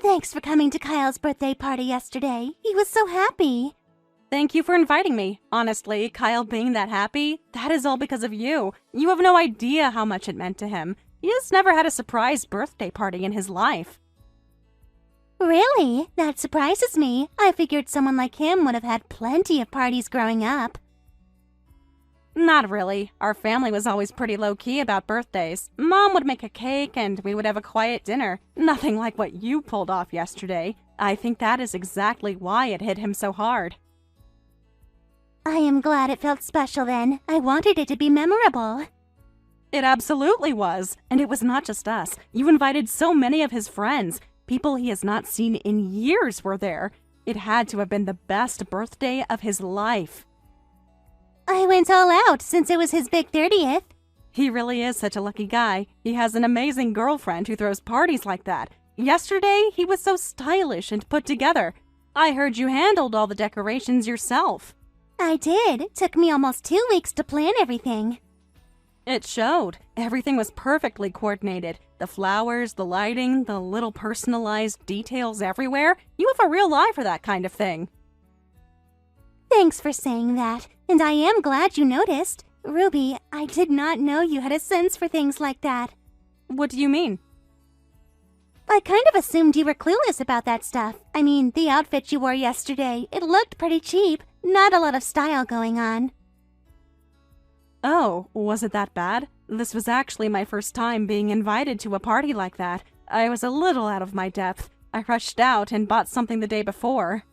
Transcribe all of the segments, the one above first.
Thanks for coming to Kyle's birthday party yesterday. He was so happy. Thank you for inviting me. Honestly, Kyle being that happy, that is all because of you. You have no idea how much it meant to him. He has never had a surprise birthday party in his life. Really? That surprises me. I figured someone like him would have had plenty of parties growing up. Not really. Our family was always pretty low-key about birthdays. Mom would make a cake and we would have a quiet dinner. Nothing like what you pulled off yesterday. I think that is exactly why it hit him so hard. I am glad it felt special then. I wanted it to be memorable. It absolutely was. And it was not just us. You invited so many of his friends. People he has not seen in years were there. It had to have been the best birthday of his life. I went all out since it was his big 30th. He really is such a lucky guy. He has an amazing girlfriend who throws parties like that. Yesterday, he was so stylish and put together. I heard you handled all the decorations yourself. I did. It took me almost 2 weeks to plan everything. It showed. Everything was perfectly coordinated. The flowers, the lighting, the little personalized details everywhere. You have a real eye for that kind of thing. Thanks for saying that, and I am glad you noticed. Ruby, I did not know you had a sense for things like that. What do you mean? I kind of assumed you were clueless about that stuff. I mean, the outfit you wore yesterday, it looked pretty cheap. Not a lot of style going on. Oh, was it that bad? This was actually my first time being invited to a party like that. I was a little out of my depth. I rushed out and bought something the day before.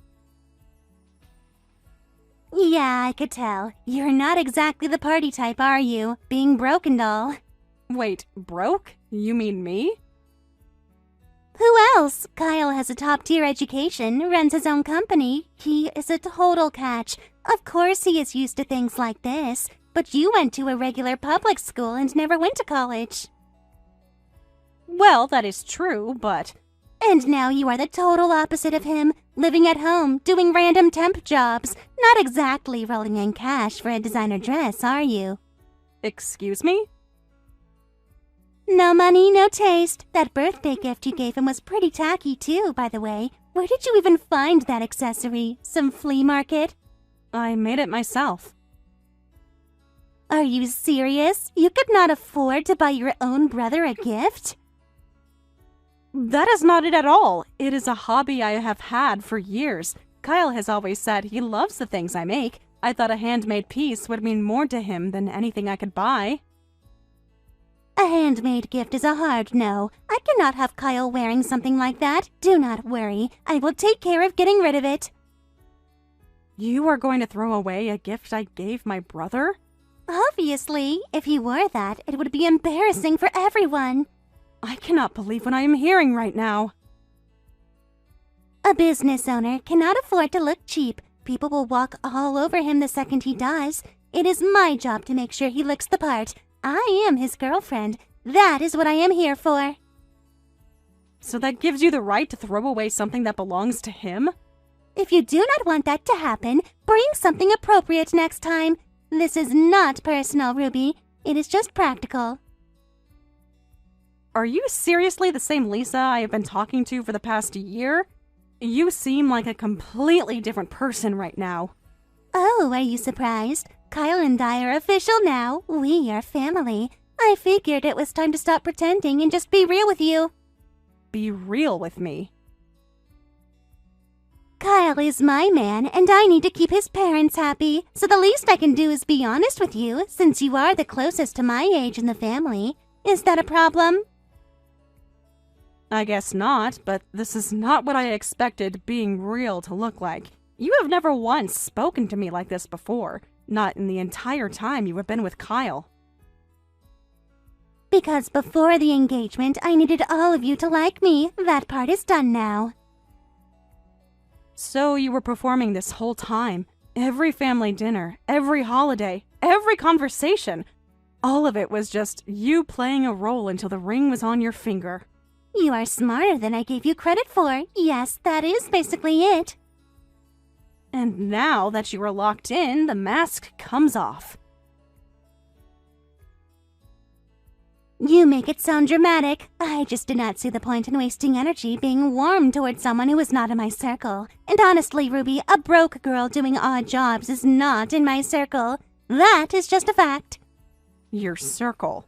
Yeah, I could tell. You're not exactly the party type, are you? Being broke and all. Wait, broke? You mean me? Who else? Kyle has a top-tier education, runs his own company. He is a total catch. Of course he is used to things like this. But you went to a regular public school and never went to college. Well, that is true, but... And now you are the total opposite of him, living at home, doing random temp jobs. Not exactly rolling in cash for a designer dress, are you? Excuse me? No money, no taste. That birthday gift you gave him was pretty tacky too, by the way. Where did you even find that accessory? Some flea market? I made it myself. Are you serious? You could not afford to buy your own brother a gift? That is not it at all. It is a hobby I have had for years. Kyle has always said he loves the things I make. I thought a handmade piece would mean more to him than anything I could buy. A handmade gift is a hard no. I cannot have Kyle wearing something like that. Do not worry. I will take care of getting rid of it. You are going to throw away a gift I gave my brother? Obviously. If he wore that, it would be embarrassing for everyone. I cannot believe what I am hearing right now. A business owner cannot afford to look cheap. People will walk all over him the second he does. It is my job to make sure he looks the part. I am his girlfriend. That is what I am here for. So that gives you the right to throw away something that belongs to him? If you do not want that to happen, bring something appropriate next time. This is not personal, Ruby. It is just practical. Are you seriously the same Lisa I have been talking to for the past year? You seem like a completely different person right now. Oh, are you surprised? Kyle and I are official now. We are family. I figured it was time to stop pretending and just be real with you. Be real with me? Kyle is my man, and I need to keep his parents happy. So the least I can do is be honest with you, since you are the closest to my age in the family. Is that a problem? I guess not, but this is not what I expected being real to look like. You have never once spoken to me like this before. Not in the entire time you have been with Kyle. Because before the engagement, I needed all of you to like me. That part is done now. So you were performing this whole time. Every family dinner, every holiday, every conversation. All of it was just you playing a role until the ring was on your finger. You are smarter than I gave you credit for. Yes, that is basically it. And now that you are locked in, the mask comes off. You make it sound dramatic. I just do not see the point in wasting energy being warm towards someone who is not in my circle. And honestly, Ruby, a broke girl doing odd jobs is not in my circle. That is just a fact. Your circle.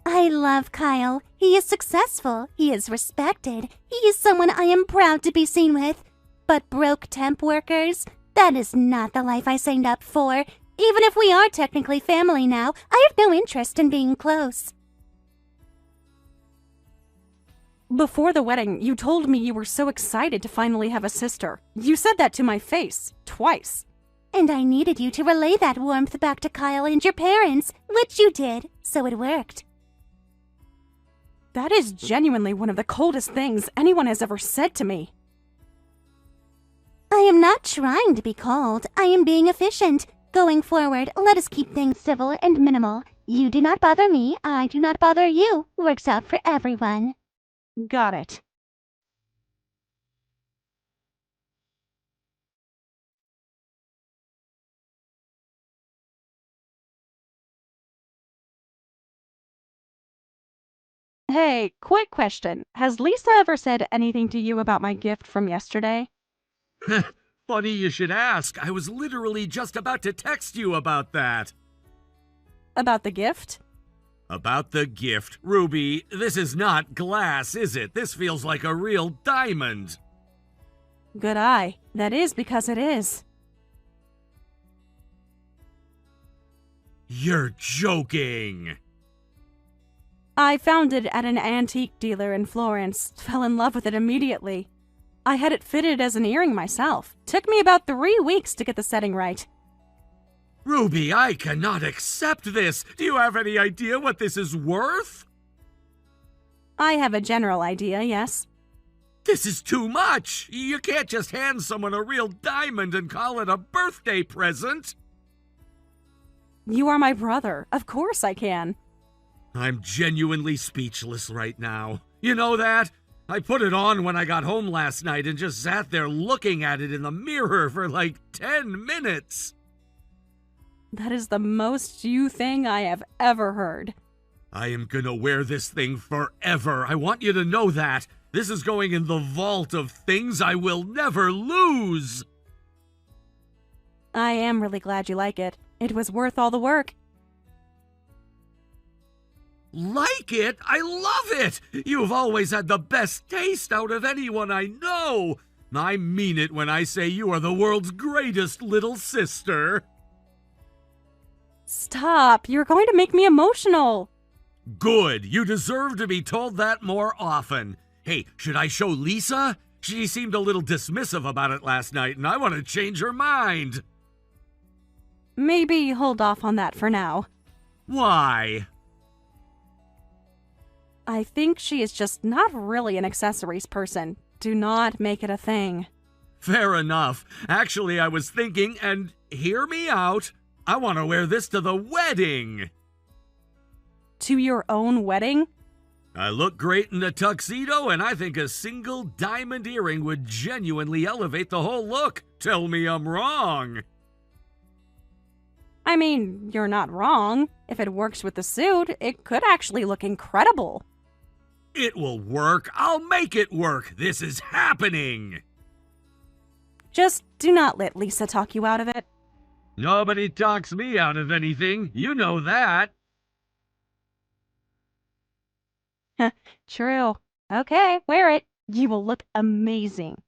I love Kyle. He is successful. He is respected. He is someone I am proud to be seen with. But broke temp workers? That is not the life I signed up for. Even if we are technically family now, I have no interest in being close. Before the wedding, you told me you were so excited to finally have a sister. You said that to my face, twice. And I needed you to relay that warmth back to Kyle and your parents, which you did, so it worked. That is genuinely one of the coldest things anyone has ever said to me. I am not trying to be cold. I am being efficient. Going forward, let us keep things civil and minimal. You do not bother me, I do not bother you. Works out for everyone. Got it. Hey, quick question. Has Lisa ever said anything to you about my gift from yesterday? Funny you should ask. I was literally just about to text you about that. About the gift? About the gift. Ruby, this is not glass, is it? This feels like a real diamond. Good eye. That is because it is. You're joking. I found it at an antique dealer in Florence. Fell in love with it immediately. I had it fitted as an earring myself. Took me about 3 weeks to get the setting right. Ruby, I cannot accept this. Do you have any idea what this is worth? I have a general idea, yes. This is too much. You can't just hand someone a real diamond and call it a birthday present. You are my brother. Of course I can. I'm genuinely speechless right now. You know that? I put it on when I got home last night and just sat there looking at it in the mirror for like 10 minutes. That is the most you thing I have ever heard. I am gonna wear this thing forever. I want you to know that. This is going in the vault of things I will never lose. I am really glad you like it. It was worth all the work. Like it? I love it! You've always had the best taste out of anyone I know. I mean it when I say you are the world's greatest little sister. Stop! You're going to make me emotional. Good. You deserve to be told that more often. Hey, should I show Lisa? She seemed a little dismissive about it last night, and I want to change her mind. Maybe hold off on that for now. Why? I think she is just not really an accessories person. Do not make it a thing. Fair enough. Actually, I was thinking, and hear me out, I want to wear this to the wedding. To your own wedding? I look great in a tuxedo, and I think a single diamond earring would genuinely elevate the whole look. Tell me I'm wrong. I mean, you're not wrong. If it works with the suit, it could actually look incredible. It will work. I'll make it work. This is happening. Just do not let Lisa talk you out of it. Nobody talks me out of anything. You know that. True. Okay, wear it. You will look amazing.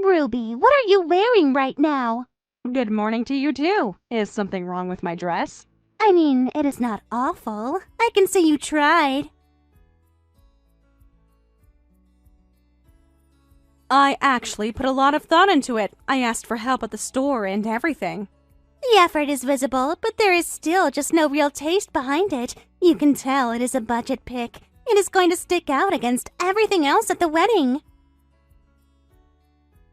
Ruby, what are you wearing right now? Good morning to you too. Is something wrong with my dress? I mean, it is not awful. I can see you tried. I actually put a lot of thought into it. I asked for help at the store and everything. The effort is visible, but there is still just no real taste behind it. You can tell it is a budget pick. It is going to stick out against everything else at the wedding.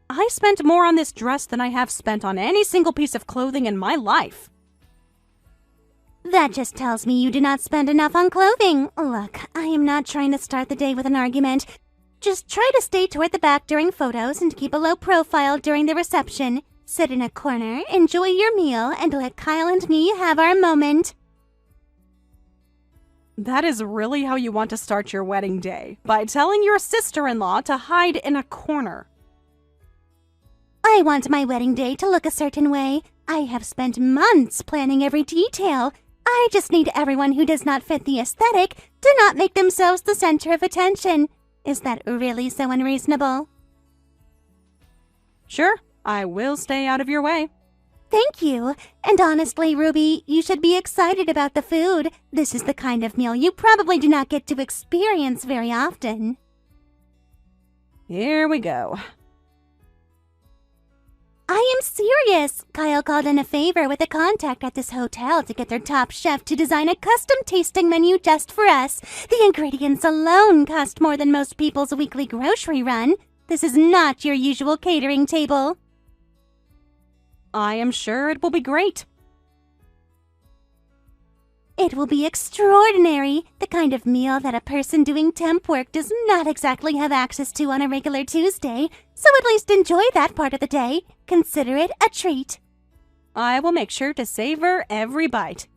I spent more on this dress than I have spent on any single piece of clothing in my life. That just tells me you do not spend enough on clothing. Look, I am not trying to start the day with an argument. Just try to stay toward the back during photos and keep a low profile during the reception. Sit in a corner, enjoy your meal, and let Kyle and me have our moment. That is really how you want to start your wedding day, by telling your sister-in-law to hide in a corner. I want my wedding day to look a certain way. I have spent months planning every detail. I just need everyone who does not fit the aesthetic to not make themselves the center of attention. Is that really so unreasonable? Sure, I will stay out of your way. Thank you. And honestly, Ruby, you should be excited about the food. This is the kind of meal you probably do not get to experience very often. Here we go. I am serious. Kyle called in a favor with a contact at this hotel to get their top chef to design a custom tasting menu just for us. The ingredients alone cost more than most people's weekly grocery run. This is not your usual catering table. I am sure it will be great. It will be extraordinary, the kind of meal that a person doing temp work does not exactly have access to on a regular Tuesday, so at least enjoy that part of the day. Consider it a treat. I will make sure to savor every bite.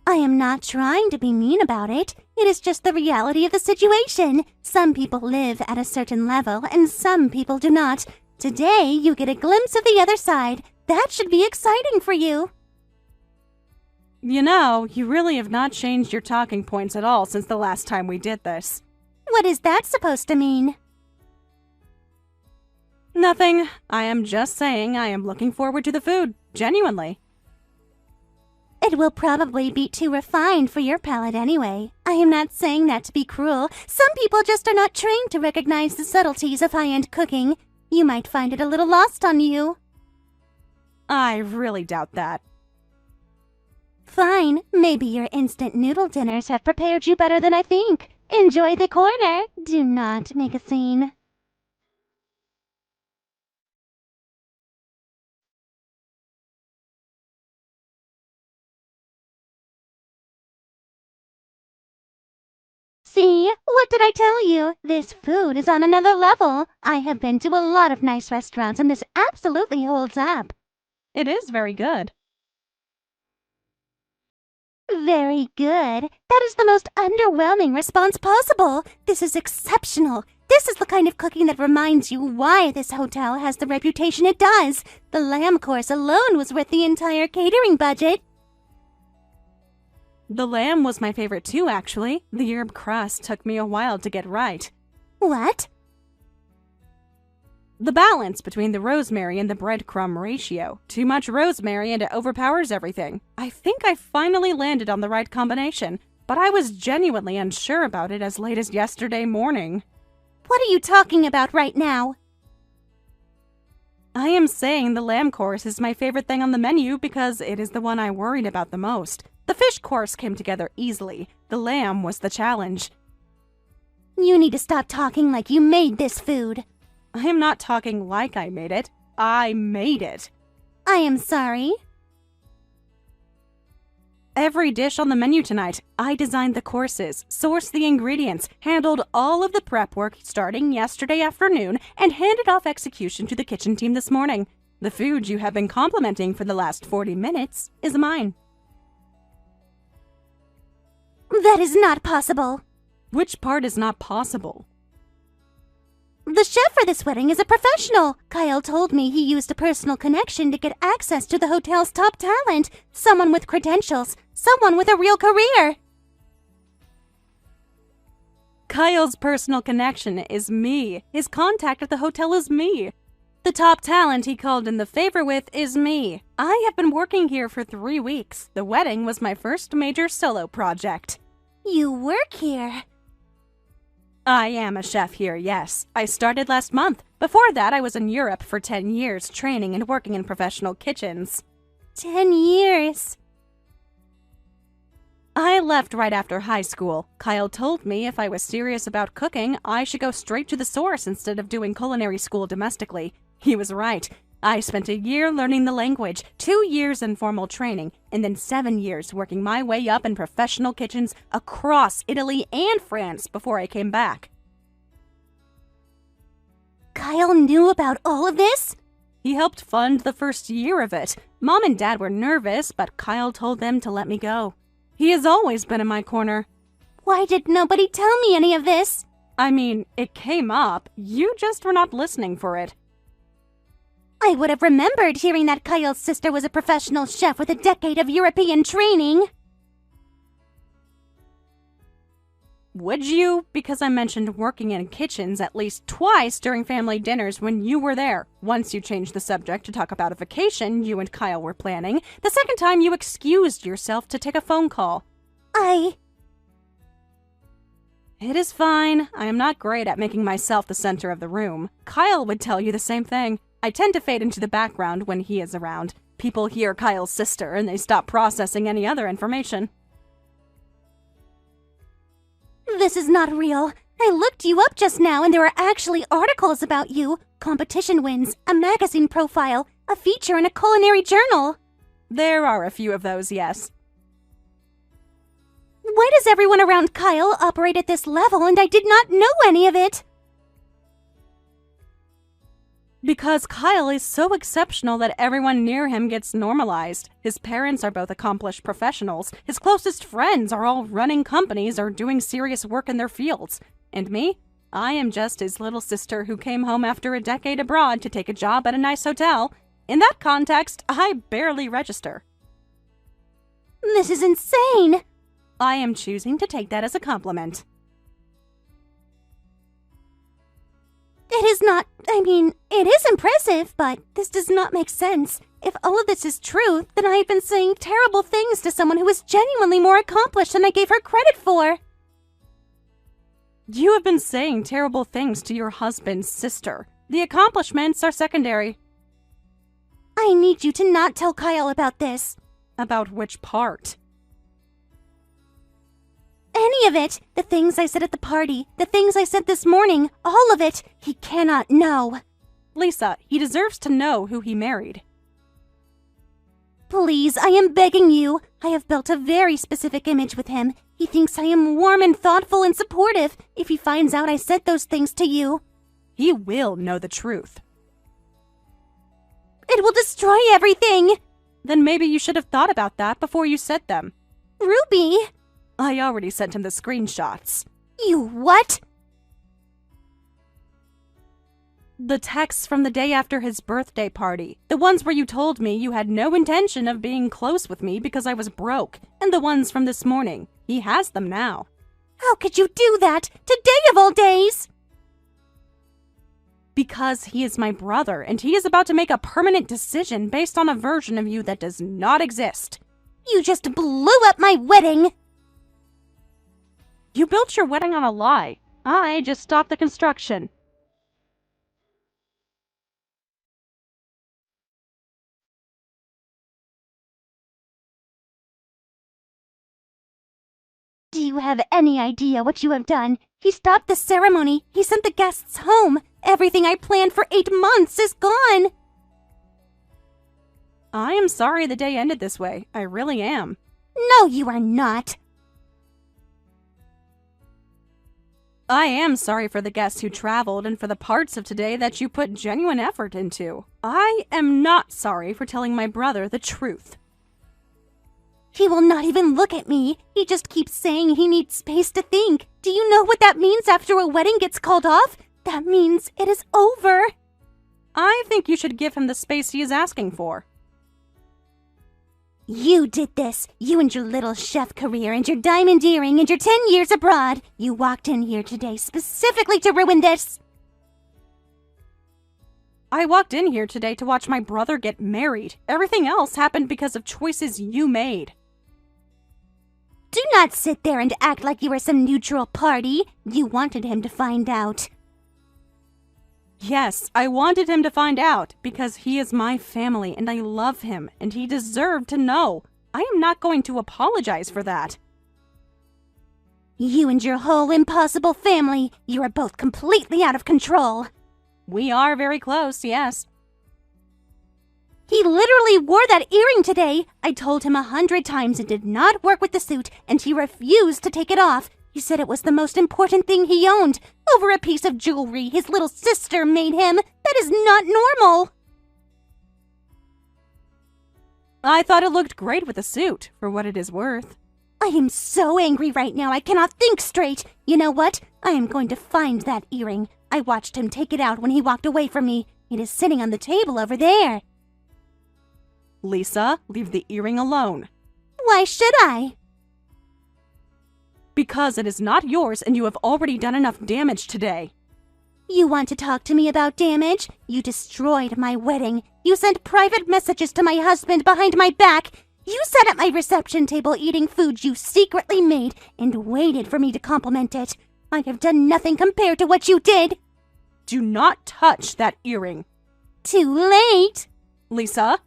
I am not trying to be mean about it. It is just the reality of the situation. Some people live at a certain level and some people do not. Today, you get a glimpse of the other side. That should be exciting for you. You know, you really have not changed your talking points at all since the last time we did this. What is that supposed to mean? Nothing. I am just saying I am looking forward to the food. Genuinely. It will probably be too refined for your palate anyway. I am not saying that to be cruel. Some people just are not trained to recognize the subtleties of high-end cooking. You might find it a little lost on you. I really doubt that. Fine. Maybe your instant noodle dinners have prepared you better than I think. Enjoy the corner. Do not make a scene. See? What did I tell you? This food is on another level. I have been to a lot of nice restaurants and this absolutely holds up. It is very good. Very good. That is the most underwhelming response possible. This is exceptional. This is the kind of cooking that reminds you why this hotel has the reputation it does. The lamb course alone was worth the entire catering budget. The lamb was my favorite too, actually. The herb crust took me a while to get right. What? The balance between the rosemary and the breadcrumb ratio. Too much rosemary and it overpowers everything. I think I finally landed on the right combination, but I was genuinely unsure about it as late as yesterday morning. What are you talking about right now? I am saying the lamb course is my favorite thing on the menu because it is the one I worried about the most. The fish course came together easily. The lamb was the challenge. You need to stop talking like you made this food. I am not talking like I made it. I made it. I am sorry. Every dish on the menu tonight, I designed the courses, sourced the ingredients, handled all of the prep work starting yesterday afternoon, and handed off execution to the kitchen team this morning. The food you have been complimenting for the last 40 minutes is mine. That is not possible. Which part is not possible? The chef for this wedding is a professional. Kyle told me he used a personal connection to get access to the hotel's top talent. Someone with credentials. Someone with a real career. Kyle's personal connection is me. His contact at the hotel is me. The top talent he called in the favor with is me. I have been working here for 3 weeks. The wedding was my first major solo project. You work here? I am a chef here, yes. I started last month. Before that, I was in Europe for 10 years, training and working in professional kitchens. 10 years? I left right after high school. Kyle told me if I was serious about cooking, I should go straight to the source instead of doing culinary school domestically. He was right. I spent a year learning the language, 2 years in formal training, and then 7 years working my way up in professional kitchens across Italy and France before I came back. Kyle knew about all of this? He helped fund the first year of it. Mom and Dad were nervous, but Kyle told them to let me go. He has always been in my corner. Why did nobody tell me any of this? I mean, it came up. You just were not listening for it. I would have remembered hearing that Kyle's sister was a professional chef with a decade of European training. Would you? Because I mentioned working in kitchens at least twice during family dinners when you were there. Once you changed the subject to talk about a vacation you and Kyle were planning. The second time you excused yourself to take a phone call. It is fine. I am not great at making myself the center of the room. Kyle would tell you the same thing. I tend to fade into the background when he is around. People hear Kyle's sister and they stop processing any other information. This is not real. I looked you up just now and there are actually articles about you, competition wins, a magazine profile, a feature in a culinary journal. There are a few of those, yes. Why does everyone around Kyle operate at this level and I did not know any of it? Because Kyle is so exceptional that everyone near him gets normalized. His parents are both accomplished professionals. His closest friends are all running companies or doing serious work in their fields. And me? I am just his little sister who came home after a decade abroad to take a job at a nice hotel. In that context, I barely register. This is insane. I am choosing to take that as a compliment. It is not, it is impressive, but this does not make sense. If all of this is true, then I have been saying terrible things to someone who is genuinely more accomplished than I gave her credit for. You have been saying terrible things to your husband's sister. The accomplishments are secondary. I need you to not tell Kyle about this. About which part? Any of it. The things I said at the party, the things I said this morning, all of it. He cannot know. Lisa, he deserves to know who he married. Please, I am begging you. I have built a very specific image with him. He thinks I am warm and thoughtful and supportive. If he finds out I said those things to you, he will know the truth. It will destroy everything. Then maybe you should have thought about that before you said them. Ruby! I already sent him the screenshots. You what? The texts from the day after his birthday party. The ones where you told me you had no intention of being close with me because I was broke. And the ones from this morning. He has them now. How could you do that? Today of all days! Because he is my brother, and he is about to make a permanent decision based on a version of you that does not exist. You just blew up my wedding! You built your wedding on a lie. I just stopped the construction. Do you have any idea what you have done? He stopped the ceremony. He sent the guests home. Everything I planned for 8 months is gone. I am sorry the day ended this way. I really am. No, you are not. I am sorry for the guests who traveled and for the parts of today that you put genuine effort into. I am not sorry for telling my brother the truth. He will not even look at me. He just keeps saying he needs space to think. Do you know what that means after a wedding gets called off? That means it is over. I think you should give him the space he is asking for. You did this. You and your little chef career and your diamond earring and your 10 years abroad. You walked in here today specifically to ruin this. I walked in here today to watch my brother get married. Everything else happened because of choices you made. Do not sit there and act like you were some neutral party. You wanted him to find out. Yes, I wanted him to find out because he is my family and I love him and he deserved to know. I am not going to apologize for that. You and your whole impossible family, you are both completely out of control. We are very close, yes. He literally wore that earring today. I told him 100 times it did not work with the suit, and he refused to take it off. He said it was the most important thing he owned, over a piece of jewelry his little sister made him. That is not normal. I thought it looked great with the suit, for what it is worth. I am so angry right now I cannot think straight. You know what? I am going to find that earring. I watched him take it out when he walked away from me. It is sitting on the table over there. Lisa, leave the earring alone. Why should I? Because it is not yours and you have already done enough damage today. You want to talk to me about damage? You destroyed my wedding. You sent private messages to my husband behind my back. You sat at my reception table eating food you secretly made and waited for me to compliment it. I have done nothing compared to what you did. Do not touch that earring. Too late. Lisa?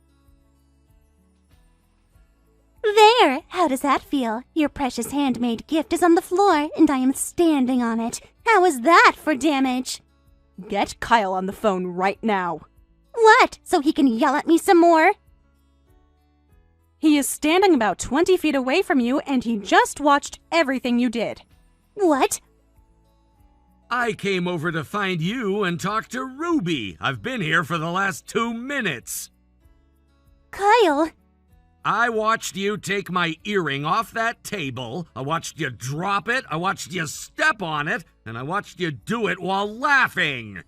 There! How does that feel? Your precious handmade gift is on the floor, and I am standing on it. How is that for damage? Get Kyle on the phone right now. What? So he can yell at me some more? He is standing about 20 feet away from you, and he just watched everything you did. What? I came over to find you and talk to Ruby. I've been here for the last 2 minutes. Kyle! I watched you take my earring off that table, I watched you drop it, I watched you step on it, and I watched you do it while laughing.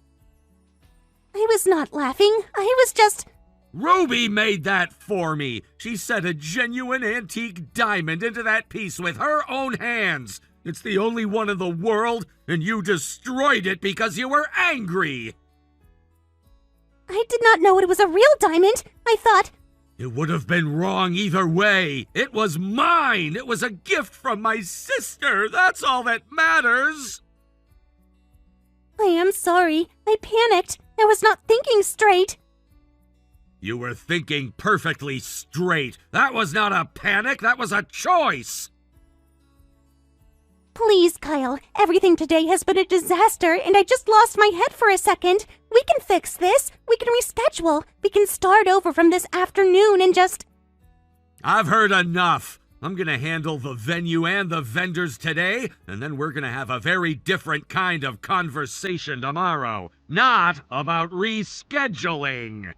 I was not laughing. I was just... Ruby made that for me. She set a genuine antique diamond into that piece with her own hands. It's the only one in the world, and you destroyed it because you were angry. I did not know it was a real diamond. I thought... It would have been wrong either way. It was mine. It was a gift from my sister. That's all that matters. I am sorry. I panicked. I was not thinking straight. You were thinking perfectly straight. That was not a panic. That was a choice. Please, Kyle. Everything today has been a disaster, and I just lost my head for a second. We can fix this. We can reschedule. We can start over from this afternoon and just... I've heard enough. I'm gonna handle the venue and the vendors today, and then we're gonna have a very different kind of conversation tomorrow. Not about rescheduling.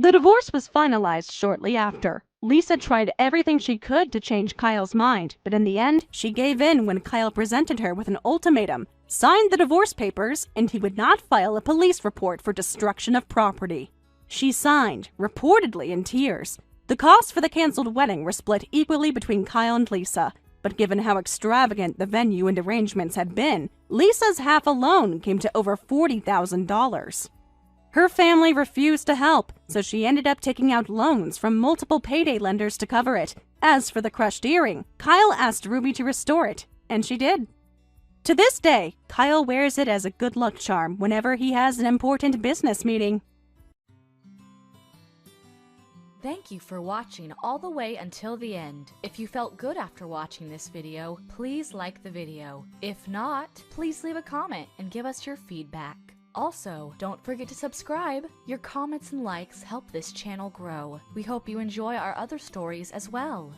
The divorce was finalized shortly after. Lisa tried everything she could to change Kyle's mind, but in the end, she gave in when Kyle presented her with an ultimatum, signed the divorce papers, and he would not file a police report for destruction of property. She signed, reportedly in tears. The costs for the canceled wedding were split equally between Kyle and Lisa, but given how extravagant the venue and arrangements had been, Lisa's half alone came to over $40,000. Her family refused to help, so she ended up taking out loans from multiple payday lenders to cover it. As for the crushed earring, Kyle asked Ruby to restore it, and she did. To this day, Kyle wears it as a good luck charm whenever he has an important business meeting. Thank you for watching all the way until the end. If you felt good after watching this video, please like the video. If not, please leave a comment and give us your feedback. Also, don't forget to subscribe. Your comments and likes help this channel grow. We hope you enjoy our other stories as well.